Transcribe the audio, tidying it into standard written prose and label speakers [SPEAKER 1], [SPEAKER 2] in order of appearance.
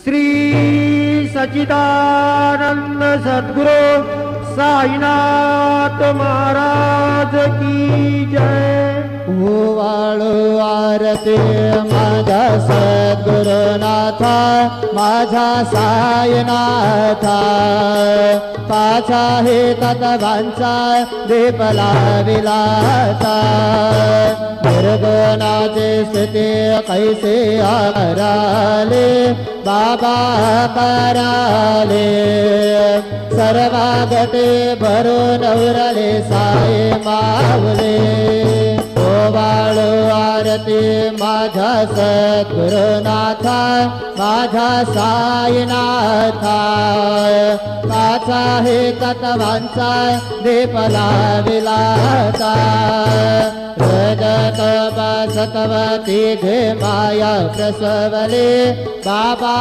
[SPEAKER 1] श्री सच्चिदानंद सद्गुरु साईनाथ महाराज की जय।
[SPEAKER 2] ओवाळू आरती माझा सद्गुरुनाथा, माझा साईनाथा, पाछा हे तत्वांचा दीप लाविलाता, निर्गुणाचे स्थिती कैसे आराले बाबा कराले, सर्वागते भरून उरले साई माऊले। ओवाळू आरती माझा सद्गुरुनाथा, माझा साईनाथा, पाछा हे तत्वांचा दीप लाविलाता, रजत सतवती घे माया प्रसवले बाबा